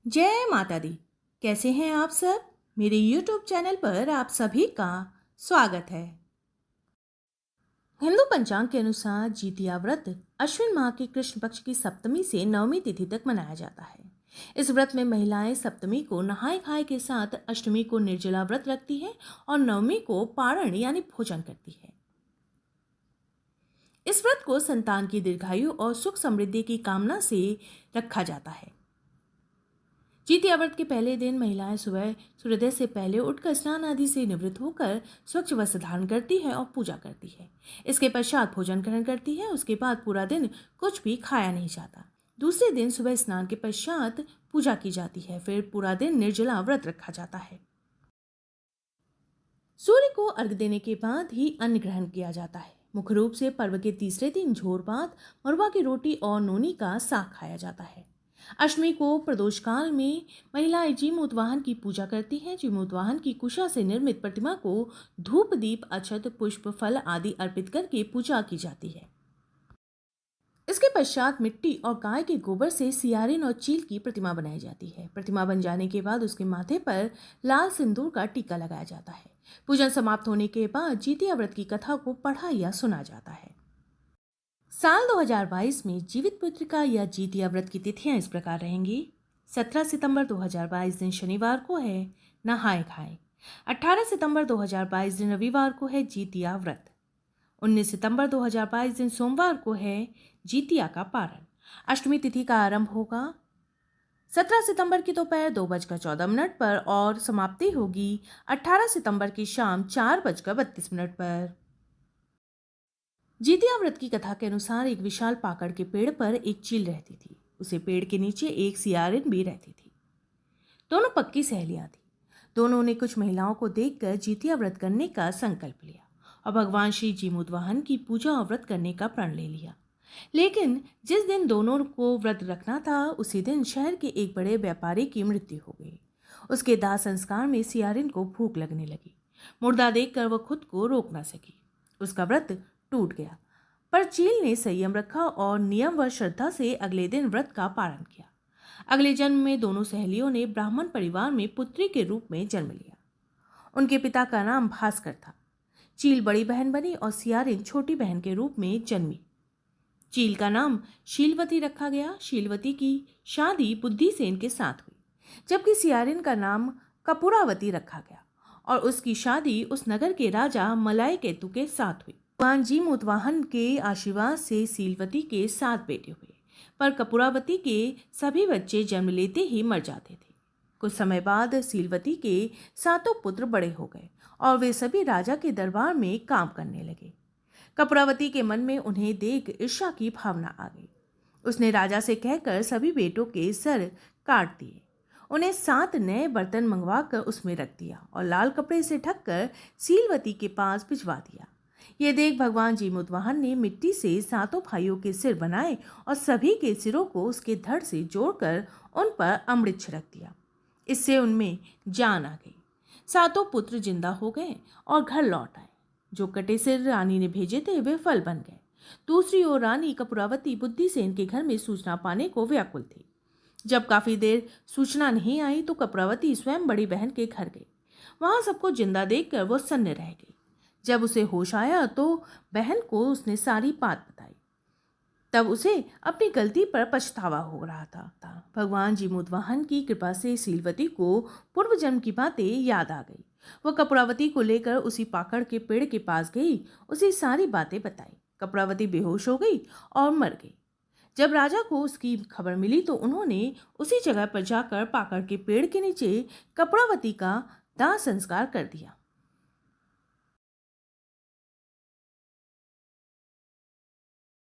जय माता दी। कैसे हैं आप सब? मेरे YouTube चैनल पर आप सभी का स्वागत है। हिंदू पंचांग के अनुसार जितिया व्रत अश्विन माह के कृष्ण पक्ष की सप्तमी से नवमी तिथि तक मनाया जाता है। इस व्रत में महिलाएं सप्तमी को नहाय खाए के साथ अष्टमी को निर्जला व्रत रखती है और नवमी को पारण यानी भोजन करती है। इस व्रत को संतान की दीर्घायु और सुख समृद्धि की कामना से रखा जाता है। जितिया व्रत के पहले दिन महिलाएं सुबह सूर्योदय से पहले उठकर स्नान आदि से निवृत्त होकर स्वच्छ वस्त्र धारण करती है और पूजा करती है। इसके पश्चात भोजन ग्रहण करती है। उसके बाद पूरा दिन कुछ भी खाया नहीं जाता। दूसरे दिन सुबह स्नान के पश्चात पूजा की जाती है। फिर पूरा दिन निर्जला व्रत रखा जाता है। सूर्य को अर्घ्य देने के बाद ही अन्न ग्रहण किया जाता है। मुख्य रूप से पर्व के तीसरे दिन झोर भात, मरुआ की रोटी और नोनी का साग खाया जाता है। अष्टमी को प्रदोष काल में महिलाएं जीमूतवाहन की पूजा करती हैं। जीमूतवाहन की कुशा से निर्मित प्रतिमा को धूप दीप अक्षत पुष्प फल आदि अर्पित करके पूजा की जाती है। इसके पश्चात मिट्टी और गाय के गोबर से सियारिन और चील की प्रतिमा बनाई जाती है। प्रतिमा बन जाने के बाद उसके माथे पर लाल सिंदूर का टीका लगाया जाता है। पूजन समाप्त होने के बाद जितिया व्रत की कथा को पढ़ा या सुना जाता है। साल 2022 में जीवित पुत्रिका या जितिया व्रत की तिथियां इस प्रकार रहेंगी। 17 सितंबर 2022 दिन शनिवार को है नहाय खाए। 18 सितंबर 2022 दिन रविवार को है जितिया व्रत। 19 सितंबर 2022 दिन सोमवार को है जितिया का पारण। अष्टमी तिथि का आरंभ होगा 17 सितंबर की दोपहर 2:14 पर और समाप्ति होगी 18 सितंबर की शाम 4:32 पर। जितिया व्रत की कथा के अनुसार एक विशाल पाकड़ के पेड़ पर एक चील रहती थी। उसे पेड़ के नीचे एक सियारिन भी रहती थी। दोनों पक्की सहेलियां थी। दोनों ने कुछ महिलाओं को देखकर जितिया व्रत करने का संकल्प लिया और भगवान श्री जीमूतवाहन की पूजा और व्रत करने का प्रण ले लिया। लेकिन जिस दिन दोनों को व्रत रखना था उसी दिन शहर के एक बड़े व्यापारी की मृत्यु हो गई। उसके दाह संस्कार में सियारिन को भूख लगने लगी। मुर्दा देखकर वह खुद को रोक न सकी। उसका व्रत टूट गया। पर चील ने संयम रखा और नियम व श्रद्धा से अगले दिन व्रत का पालन किया। अगले जन्म में दोनों सहेलियों ने ब्राह्मण परिवार में पुत्री के रूप में जन्म लिया। उनके पिता का नाम भास्कर था। चील बड़ी बहन बनी और सियारिन छोटी बहन के रूप में जन्मी। चील का नाम शीलवती रखा गया। शीलवती की शादी बुद्धिसेन के साथ हुई, जबकि सियारिन का नाम कपूरावती रखा गया और उसकी शादी उस नगर के राजा मलाई केतु के साथ हुई। भगवान जीमूतवाहन के आशीर्वाद से शीलवती के 7 बेटे हुए, पर कपूरावती के सभी बच्चे जन्म लेते ही मर जाते थे। कुछ समय बाद शीलवती के 7 पुत्र बड़े हो गए और वे सभी राजा के दरबार में काम करने लगे। कपूरावती के मन में उन्हें देख ईर्ष्या की भावना आ गई। उसने राजा से कहकर सभी बेटों के सर काट दिए। उन्हें 7 नए बर्तन मंगवाकर उसमें रख दिया और लाल कपड़े से ढककर शीलवती के पास भिजवा दिया। ये देख भगवान जीमूतवाहन ने मिट्टी से 7 भाइयों के सिर बनाए और सभी के सिरों को उसके धड़ से जोड़कर उन पर अमृत छिड़क दिया। इससे उनमें जान आ गई। 7 पुत्र जिंदा हो गए और घर लौट आए। जो कटे सिर रानी ने भेजे थे वे फल बन गए। दूसरी ओर रानी कपूरावती बुद्धिसेन के घर में सूचना पाने को व्याकुल थी। जब काफी देर सूचना नहीं आई तो कपूरावती स्वयं बड़ी बहन के घर गई। वहां सबको जिंदा देखकर वो सन्न रह गई। जब उसे होश आया तो बहन को उसने सारी बात बताई। तब उसे अपनी गलती पर पछतावा हो रहा था। भगवान जीमूतवाहन की कृपा से शीलवती को पूर्व जन्म की बातें याद आ गई। वह कपूरावती को लेकर उसी पाकड़ के पेड़ के पास गई, उसे सारी बातें बताई। कपूरावती बेहोश हो गई और मर गई। जब राजा को उसकी खबर मिली तो उन्होंने उसी जगह पर जाकर पाकड़ के पेड़ के नीचे कपूरावती का दाह संस्कार कर दिया।